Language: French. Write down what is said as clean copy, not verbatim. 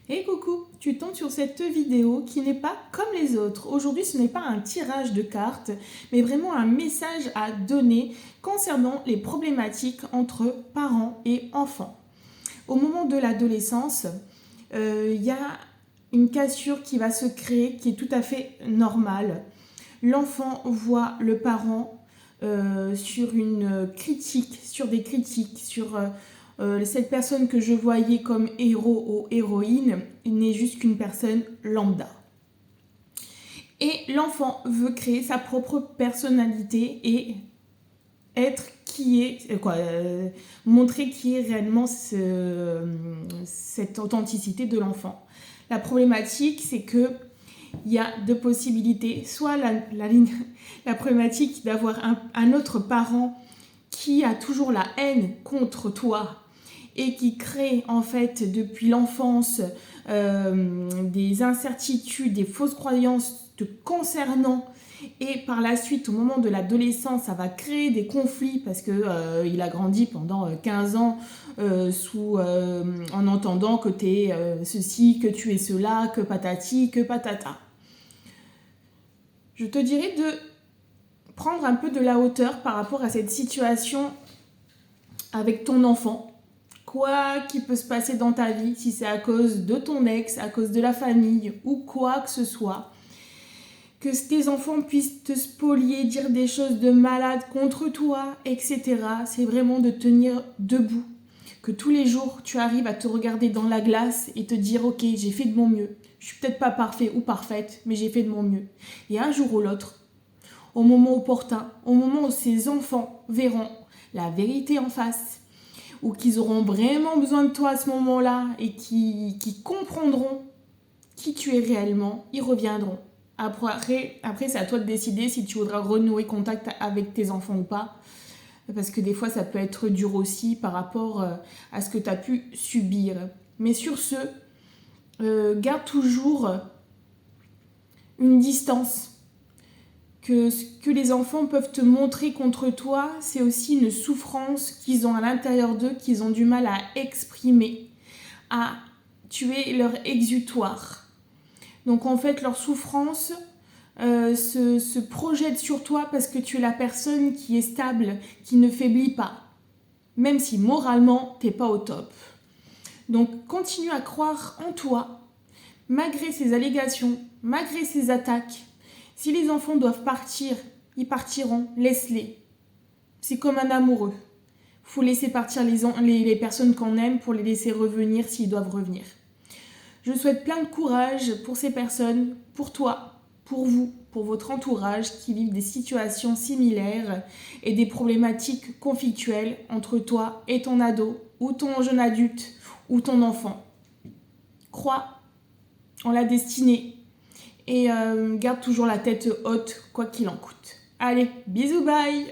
Et coucou, tu tombes sur cette vidéo qui n'est pas comme les autres. Aujourd'hui, ce n'est pas un tirage de cartes, mais vraiment un message à donner concernant les problématiques entre parents et enfants. Au moment de l'adolescence, il y a une cassure qui va se créer qui est tout à fait normale. L'enfant voit le parent sur une critique, sur des critiques, sur cette personne que je voyais comme héros ou héroïne n'est juste qu'une personne lambda. Et l'enfant veut créer sa propre personnalité et être qui est, montrer qui est réellement cette authenticité de l'enfant. La problématique, c'est que il y a deux possibilités. Soit la problématique d'avoir un autre parent qui a toujours la haine contre toi et qui crée en fait depuis l'enfance des incertitudes, des fausses croyances te concernant, et par la suite au moment de l'adolescence ça va créer des conflits parce que il a grandi pendant 15 ans en entendant que tu es ceci, que tu es cela, que patati, que patata. Je te dirais de prendre un peu de la hauteur par rapport à cette situation avec ton enfant. Quoi qu'il peut se passer dans ta vie, si c'est à cause de ton ex, à cause de la famille ou quoi que ce soit, que tes enfants puissent te spolier, dire des choses de malade contre toi, etc. C'est vraiment de tenir debout. Que tous les jours, tu arrives à te regarder dans la glace et te dire « Ok, j'ai fait de mon mieux. Je suis peut-être pas parfait ou parfaite, mais j'ai fait de mon mieux. » Et un jour ou l'autre, au moment opportun, au moment où ces enfants verront la vérité en face, ou qu'ils auront vraiment besoin de toi à ce moment-là et qui comprendront qui tu es réellement, ils reviendront. Après, c'est à toi de décider si tu voudras renouer contact avec tes enfants ou pas. Parce que des fois, ça peut être dur aussi par rapport à ce que tu as pu subir. Mais sur ce, garde toujours une distance. Que ce que les enfants peuvent te montrer contre toi, c'est aussi une souffrance qu'ils ont à l'intérieur d'eux, qu'ils ont du mal à exprimer. Tu es leur exutoire. Donc en fait, leur souffrance se projette sur toi parce que tu es la personne qui est stable, qui ne faiblit pas. Même si moralement, t'es pas au top. Donc continue à croire en toi, malgré ces allégations, malgré ces attaques. Si les enfants doivent partir, ils partiront, laisse-les. C'est comme un amoureux. Faut laisser partir les personnes qu'on aime pour les laisser revenir s'ils doivent revenir. Je souhaite plein de courage pour ces personnes, pour toi, pour vous, pour votre entourage qui vivent des situations similaires et des problématiques conflictuelles entre toi et ton ado, ou ton jeune adulte, ou ton enfant. Crois en la destinée et garde toujours la tête haute, quoi qu'il en coûte. Allez, bisous, bye!